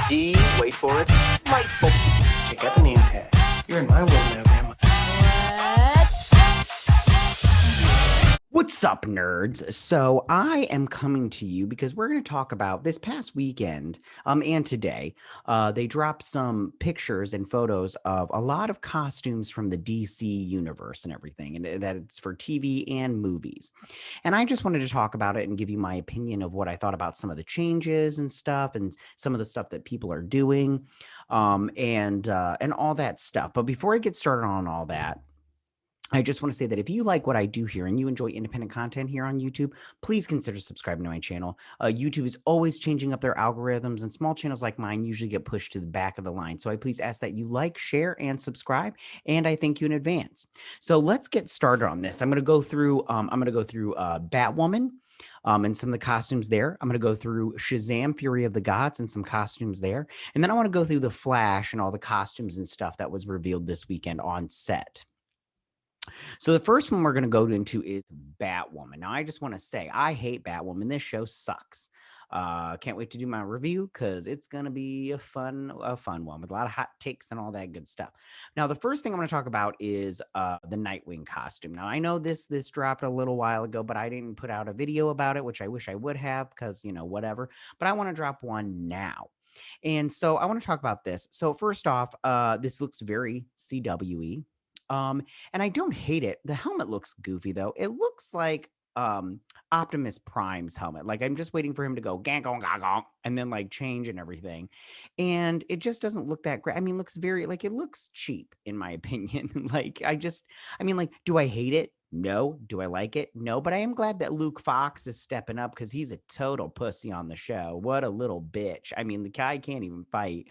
D, wait for it, delightful. Check out the name tag. You're in my world now, Grandma. What's up, nerds? So I am coming to you because we're going to talk about this past weekend, and today, they dropped some pictures and photos of a lot of costumes from the DC universe and everything, and that it's for TV and movies. And I just wanted to talk about it and give you my opinion of what I thought about some of the changes and stuff, and some of the stuff that people are doing, and all that stuff. But before I get started on all that, I just want to say that if you like what I do here and you enjoy independent content here on YouTube, please consider subscribing to my channel. YouTube is always changing up their algorithms, and small channels like mine usually get pushed to the back of the line. So I please ask that you like, share, and subscribe, and I thank you in advance. So let's get started on this. I'm going to go through Batwoman. And some of the costumes there. I'm going to go through Shazam, Fury of the Gods, and some costumes there. And then I want to go through the Flash and all the costumes and stuff that was revealed this weekend on set. So the first one we're going to go into is Batwoman. Now, I just want to say I hate Batwoman. This show sucks. Can't wait to do my review because it's going to be a fun one with a lot of hot takes and all that good stuff. Now, the first thing I'm going to talk about is the Nightwing costume. Now, I know this dropped a little while ago, but I didn't put out a video about it, which I wish I would have because, whatever. But I want to drop one now. And so I want to talk about this. So first off, this looks very CWE. And I don't hate it. The helmet looks goofy though. It looks like Optimus Prime's helmet. Like I'm just waiting for him to go gang gong gong gong and then like change and everything. And it just doesn't look that great. I mean, looks very like it looks cheap in my opinion. Do I hate it? No. Do I like it? No, but I am glad that Luke Fox is stepping up because he's a total pussy on the show. What a little bitch. I mean, the guy can't even fight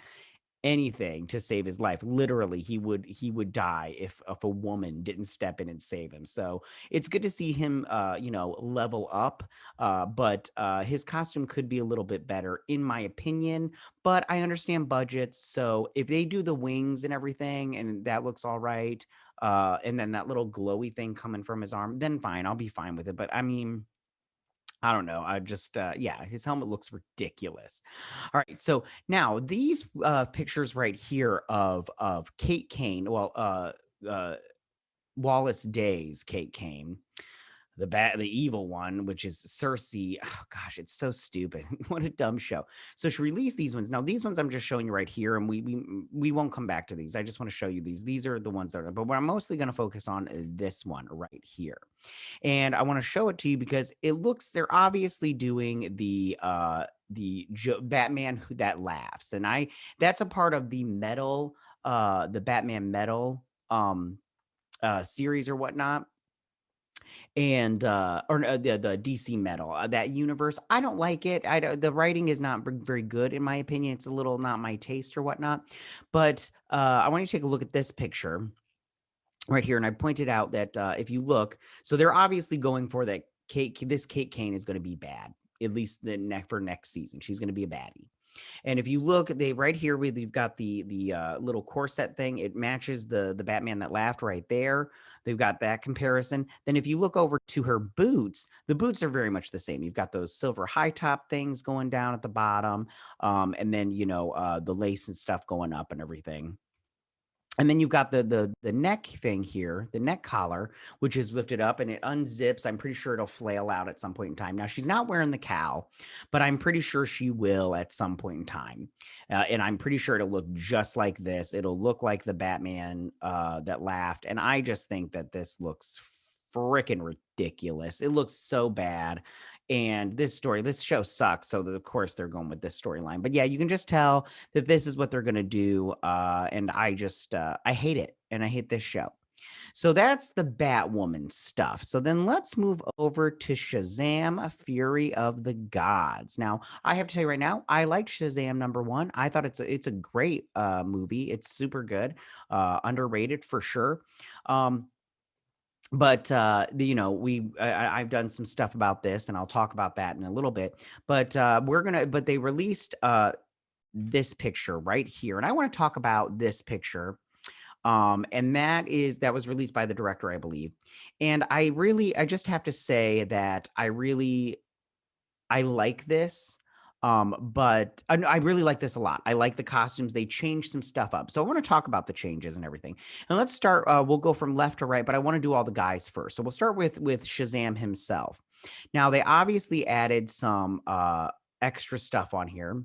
anything to save his life. Literally, he would die if a woman didn't step in and save him. So it's good to see him level up, but his costume could be a little bit better in my opinion, but I understand budgets. So if they do the wings and everything and that looks all right, and then that little glowy thing coming from his arm, then fine, I'll be fine with it. But I mean, I don't know. I just, his helmet looks ridiculous. All right. So now these pictures right here of Kate Kane, Wallace Day's Kate Kane, the evil one, which is Cersei. Oh gosh, it's so stupid. What a dumb show. So she released these ones. Now these ones I'm just showing you right here, and we won't come back to these. I just want to show you these. These are the ones that are, but what I'm mostly going to focus on is this one right here. And I want to show it to you because they're obviously doing the Batman that laughs. And that's a part of the the Batman metal series or whatnot. And the DC metal, that universe. I don't like it. The writing is not very good in my opinion. It's a little not my taste or whatnot. But I want you to take a look at this picture right here. And I pointed out that if you look, so they're obviously going for that this Kate Kane is going to be bad, at least for next season. She's going to be a baddie. And if you look, right here, we've got the little corset thing. It matches the Batman that laughed right there. They've got that comparison. Then if you look over to her boots, the boots are very much the same. You've got those silver high top things going down at the bottom, and then the lace and stuff going up and everything. And then you've got the neck thing here, the neck collar, which is lifted up and it unzips. I'm pretty sure it'll flail out at some point in time. Now, she's not wearing the cowl, but I'm pretty sure she will at some point in time. And I'm pretty sure it'll look just like this. It'll look like the Batman that laughed. And I just think that this looks freaking ridiculous. It looks so bad. And this show sucks. So of course they're going with this storyline. But yeah, you can just tell that this is what they're going to do. And I just, I hate it. And I hate this show. So that's the Batwoman stuff. So then let's move over to Shazam, Fury of the Gods. Now, I have to tell you right now, I liked Shazam -- 1. I thought it's a great movie. It's super good, underrated for sure. But I've done some stuff about this, and I'll talk about that in a little bit. But they released this picture right here, and I want to talk about this picture. And that was released by the director, I believe. And I just have to say that I like this. But I really like this a lot. I like the costumes. They changed some stuff up. So I want to talk about the changes and everything. And let's start. We'll go from left to right, but I want to do all the guys first. So we'll start with Shazam himself. Now they obviously added some extra stuff on here.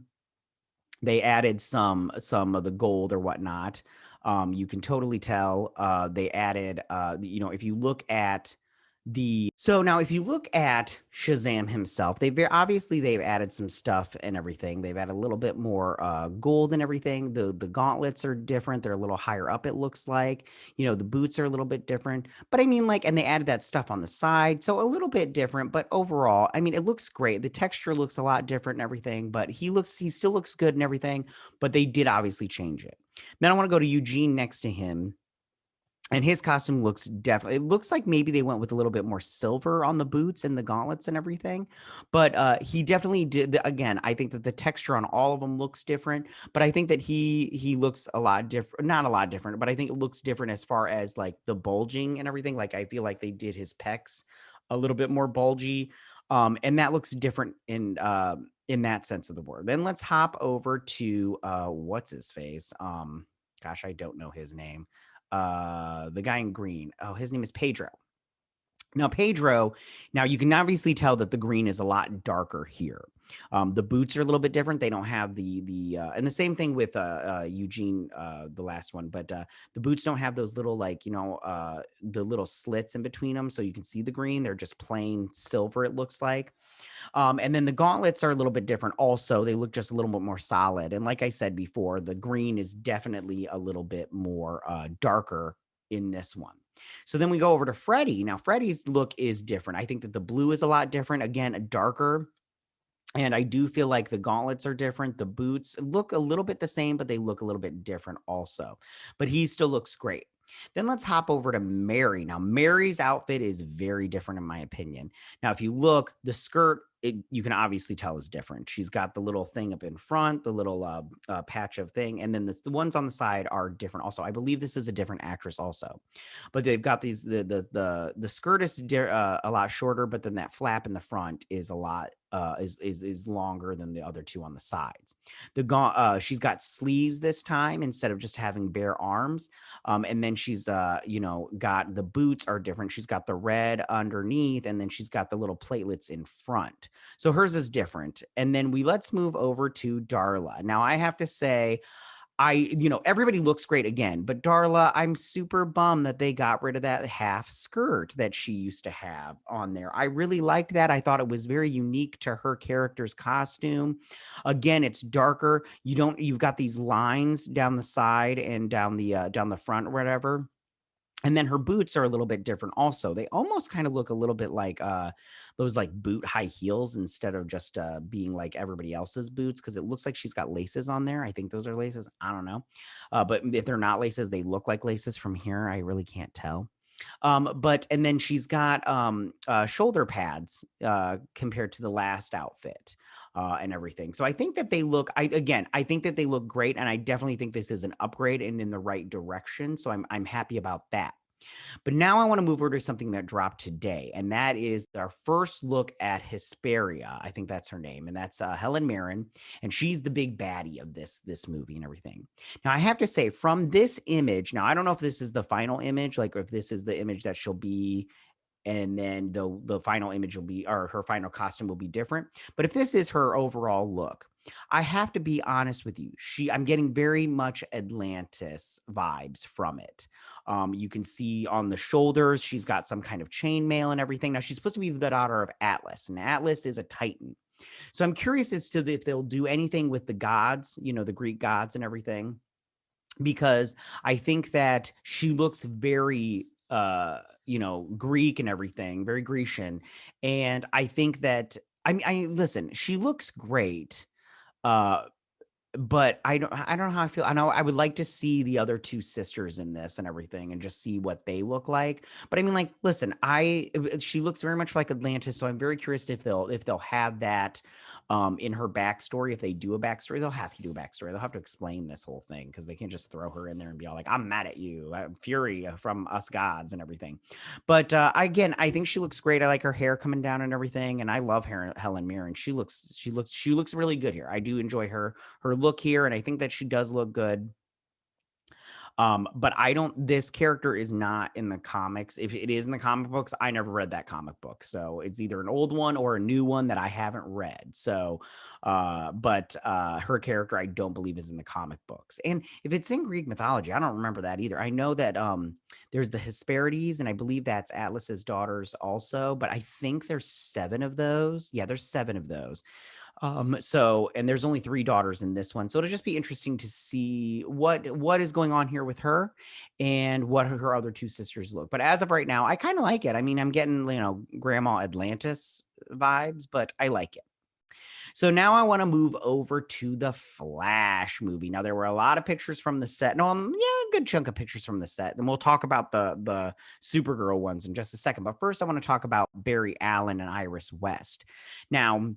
They added some of the gold or whatnot. You can totally tell they added if you look at if you look at Shazam himself, they've added some stuff and everything. They've added a little bit more gold and everything. The gauntlets are different. They're a little higher up, it looks like. The boots are a little bit different. But I mean, like, and they added that stuff on the side. So a little bit different, but overall, I mean, it looks great. The texture looks a lot different and everything, but he still looks good and everything, but they did obviously change it. Then I want to go to Eugene next to him. And his costume it looks like maybe they went with a little bit more silver on the boots and the gauntlets and everything. But he definitely did. Again, I think that the texture on all of them looks different, but I think that he looks a lot different, not a lot different, but I think it looks different as far as like the bulging and everything. Like I feel like they did his pecs a little bit more bulgy. And that looks different in that sense of the word. Then let's hop over to what's his face? Gosh, I don't know his name. The guy in green. Oh, his name is Pedro. Now, Pedro, now you can obviously tell that the green is a lot darker here. The boots are a little bit different. They don't have and the same thing with Eugene, the last one, but the boots don't have those little the little slits in between them, so you can see the green. They're just plain silver, it looks like. And then the gauntlets are a little bit different. Also, they look just a little bit more solid. And like I said before, the green is definitely a little bit more darker in this one. So then we go over to Freddy. Now, Freddy's look is different. I think that the blue is a lot different. Again, darker. And I do feel like the gauntlets are different. The boots look a little bit the same, but they look a little bit different also. But he still looks great. Then let's hop over to Mary. Now, Mary's outfit is very different in my opinion. Now, if you look, the skirt, you can obviously tell is different. She's got the little thing up in front, the little patch of thing, and then the ones on the side are different also. I believe this is a different actress also. But they've got these, the skirt is a lot shorter, but then that flap in the front is a lot is longer than the other two on the sides. She's got sleeves this time instead of just having bare arms. And then she's got the boots are different. She's got the red underneath, and then she's got the little platelets in front. So hers is different. And then let's move over to Darla. Now I have to say, everybody looks great again, but Darla, I'm super bummed that they got rid of that half skirt that she used to have on there. I really liked that. I thought it was very unique to her character's costume. Again, it's darker. You've got these lines down the side and down the front or whatever. And then her boots are a little bit different also. They almost kind of look a little bit like those like boot high heels instead of just being like everybody else's boots, because it looks like she's got laces on there. I think those are laces. I don't know. But if they're not laces, they look like laces from here. I really can't tell. And then she's got shoulder pads compared to the last outfit. And everything. So I think that I think that they look great. And I definitely think this is an upgrade and in the right direction. So I'm happy about that. But now I want to move over to something that dropped today. And that is our first look at Hesperia. I think that's her name. And that's Helen Mirren. And she's the big baddie of this movie and everything. Now I have to say, from this image, now I don't know if this is the final image, like if this is the image that she'll be, and then the final image will be, or her final costume will be different. But if this is her overall look, I have to be honest with you. I'm getting very much Atlantis vibes from it. You can see on the shoulders, she's got some kind of chainmail and everything. Now she's supposed to be the daughter of Atlas, and Atlas is a Titan. So I'm curious as to if they'll do anything with the gods, the Greek gods and everything, because I think that she looks very Greek and everything, very Grecian. And I think that, listen, she looks great. but I don't know how I feel. I know I would like to see the other two sisters in this and everything and just see what they look like. But I mean, like, listen, she looks very much like Atlantis, so I'm very curious if they'll have that in her backstory. If they do a backstory, they'll have to do a backstory. They'll have to explain this whole thing because they can't just throw her in there and be all like, I'm mad at you, Fury from us gods and everything. But again, I think she looks great. I like her hair coming down and everything, and I love Helen Mirren. She looks really good here. I do enjoy her look here, and I think that she does look good. But I don't, this character is not in the comics. If it is in the comic books, I never read that comic book. So it's either an old one or a new one that I haven't read. So, but her character, I don't believe is in the comic books. And if it's in Greek mythology, I don't remember that either. I know that there's the Hesperides, and I believe that's Atlas's daughters also, but I think there's 7 of those. Yeah, there's 7 of those. So, and there's only 3 daughters in this one. So it'll just be interesting to see what is going on here with her and what her other 2 sisters look. But as of right now, I kind of like it. I mean, I'm getting, Grandma Atlantis vibes, but I like it. So now I want to move over to the Flash movie. Now there were a lot of pictures from the set. No, yeah, a good chunk of pictures from the set. And we'll talk about the Supergirl ones in just a second. But first I want to talk about Barry Allen and Iris West. Now,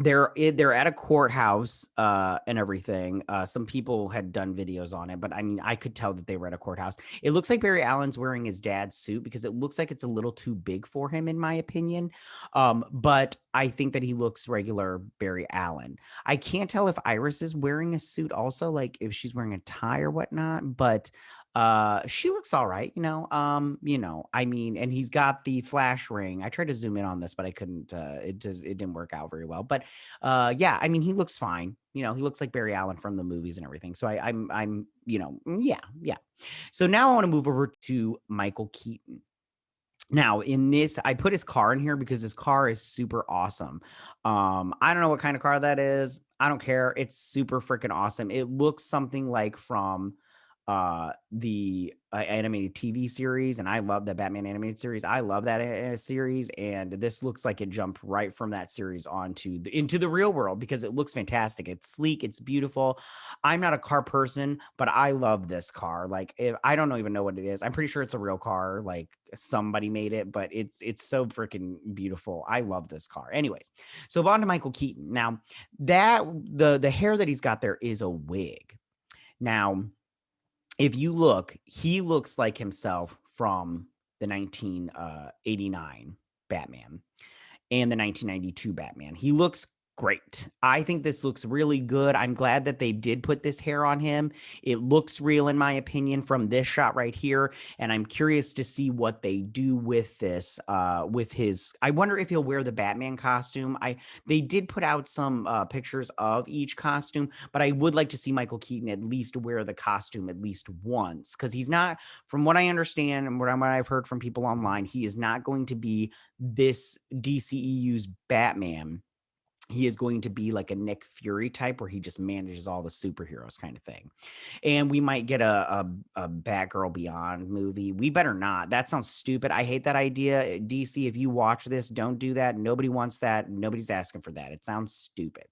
they're at a courthouse and everything. Some people had done videos on it, but I mean, I could tell that they were at a courthouse. It looks like Barry Allen's wearing his dad's suit because it looks like it's a little too big for him, in my opinion. But I think that he looks regular Barry Allen. I can't tell if Iris is wearing a suit also, like if she's wearing a tie or whatnot, but she looks all right, I mean, and he's got the flash ring. I tried to zoom in on this, but I couldn't. It didn't work out very well. But yeah, I mean, he looks fine. He looks like Barry Allen from the movies and everything. So I'm yeah, yeah. So now I want to move over to Michael Keaton. Now, in this, I put his car in here because his car is super awesome. I don't know what kind of car that is. I don't care. It's super freaking awesome. It looks something like from the animated TV series, and I love the Batman animated series. I love that series, and this looks like it jumped right from that series into the real world because it looks fantastic. It's sleek, it's beautiful. I'm not a car person, but I love this car. Like, I don't even know what it is. I'm pretty sure it's a real car. Like, somebody made it, but it's so freaking beautiful. I love this car. Anyways, so on to Michael Keaton. Now, that the hair that he's got there is a wig. Now, if you look, he looks like himself from the 1989 Batman and the 1992 Batman. He looks great. I think this looks really good. I'm glad that they did put this hair on him. It looks real, in my opinion, from this shot right here. And I'm curious to see what they do with this, with his, I wonder if he'll wear the Batman costume. They did put out some pictures of each costume, but I would like to see Michael Keaton at least wear the costume at least once, because he's not, from what I understand and what I've heard from people online, he is not going to be this DCEU's Batman. He is going to be like a Nick Fury type where he just manages all the superheroes kind of thing. And we might get a Batgirl Beyond movie. We better not. That sounds stupid. I hate that idea. DC, if you watch this, don't do that. Nobody wants that. Nobody's asking for that. It sounds stupid.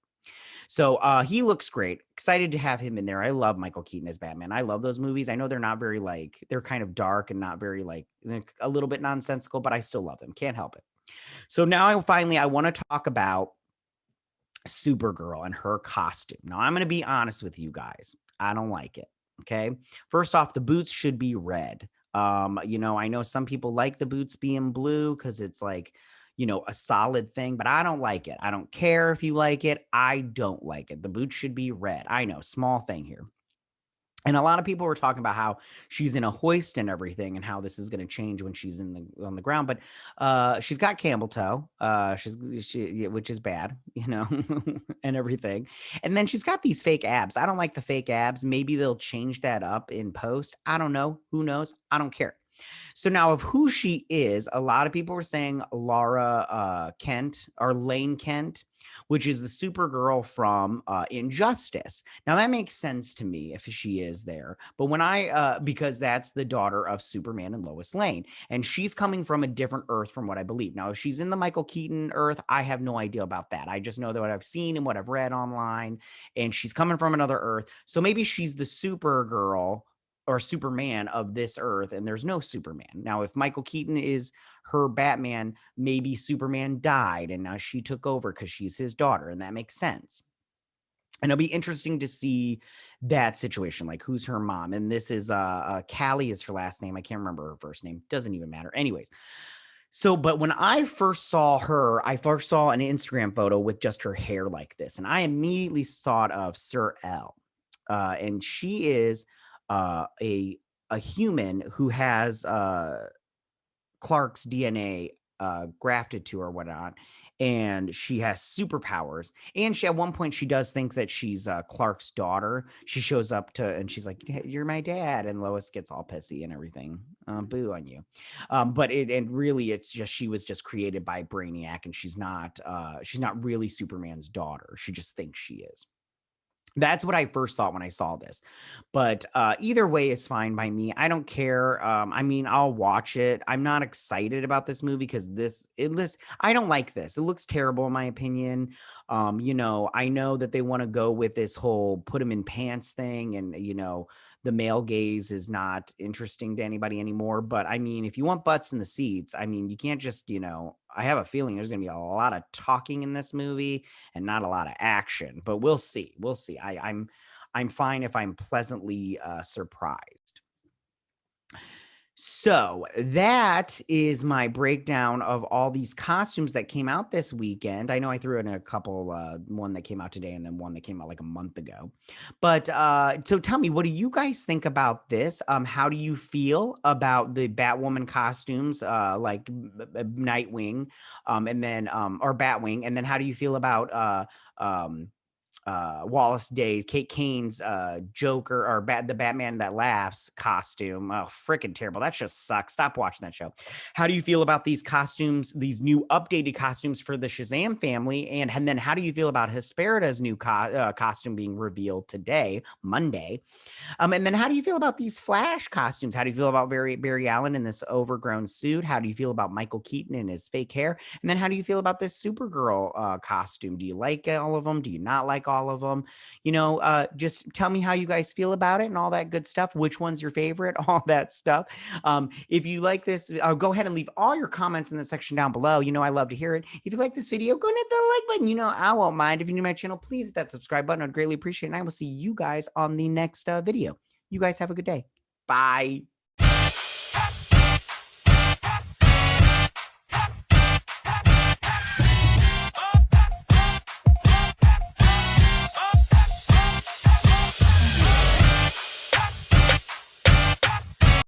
So he looks great. Excited to have him in there. I love Michael Keaton as Batman. I love those movies. I know they're not very they're kind of dark and not very a little bit nonsensical, but I still love them. Can't help it. So now I want to talk about Supergirl and her costume. Now, I'm going to be honest with you guys. I don't like it. Okay. First off, the boots should be red. I know some people like the boots being blue because it's like, a solid thing, but I don't like it. I don't care if you like it. I don't like it. The boots should be red. I know, small thing here. And a lot of people were talking about how she's in a hoist and everything and how this is going to change when she's on the ground. But she's got camel toe, which is bad, and everything. And then she's got these fake abs. I don't like the fake abs. Maybe they'll change that up in post. I don't know. Who knows? I don't care. So now of who she is, a lot of people were saying Laura Kent or Lane Kent, which is the Supergirl from Injustice. Now that makes sense to me if she is there. But when because that's the daughter of Superman and Lois Lane, and she's coming from a different Earth from what I believe. Now, if she's in the Michael Keaton Earth, I have no idea about that. I just know that what I've seen and what I've read online, and she's coming from another Earth. So maybe she's the Supergirl or Superman of this Earth, and there's no Superman. Now, if Michael Keaton is her Batman, maybe Superman died and now she took over because she's his daughter, and that makes sense. And it'll be interesting to see that situation, like who's her mom. And this is Calle is her last name. I can't remember her first name. Doesn't even matter. Anyways, so, but when I first saw her, I first saw an Instagram photo with just her hair like this, and I immediately thought of Sir L. And she is a human who has Clark's DNA grafted to her, whatnot, and she has superpowers. And she, at one point, she does think that she's Clark's daughter. She shows up to, and she's like, "You're my dad," and Lois gets all pissy and everything. Boo on you. But and really, it's just she was just created by Brainiac, and she's not really Superman's daughter. She just thinks she is. That's what I first thought when I saw this. But either way is fine by me. I don't care. I mean, I'll watch it. I'm not excited about this movie because I don't like this. It looks terrible in my opinion. I know that they want to go with this whole put him in pants thing, and the male gaze is not interesting to anybody anymore. But I mean, if you want butts in the seats, I mean, you can't just, I have a feeling there's going to be a lot of talking in this movie and not a lot of action, but we'll see. We'll see. I'm fine if I'm pleasantly surprised. So that is my breakdown of all these costumes that came out this weekend. I know I threw in a couple, one that came out today and then one that came out like a month ago. But so tell me, what do you guys think about this? How do you feel about the Batwoman costumes, like Nightwing, and then or Batwing, and then how do you feel about Wallace Day, Kate Kane's Joker or the Batman That Laughs costume? Oh, freaking terrible. That show sucks. Stop watching that show. How do you feel about these costumes, these new updated costumes for the Shazam family? And then how do you feel about Hespera's new costume being revealed today, Monday? And then how do you feel about these Flash costumes? How do you feel about Barry Allen in this overgrown suit? How do you feel about Michael Keaton in his fake hair? And then how do you feel about this Supergirl costume? Do you like all of them? Do you not like all of them? Just tell me how you guys feel about it and all that good stuff. Which one's your favorite? All that stuff. If you like this, go ahead and leave all your comments in the section down below. I love to hear it. If you like this video, go and hit the like button. I won't mind. If you're new to my channel, please hit that subscribe button. I'd greatly appreciate it. And I will see you guys on the next video. You guys have a good day. Bye.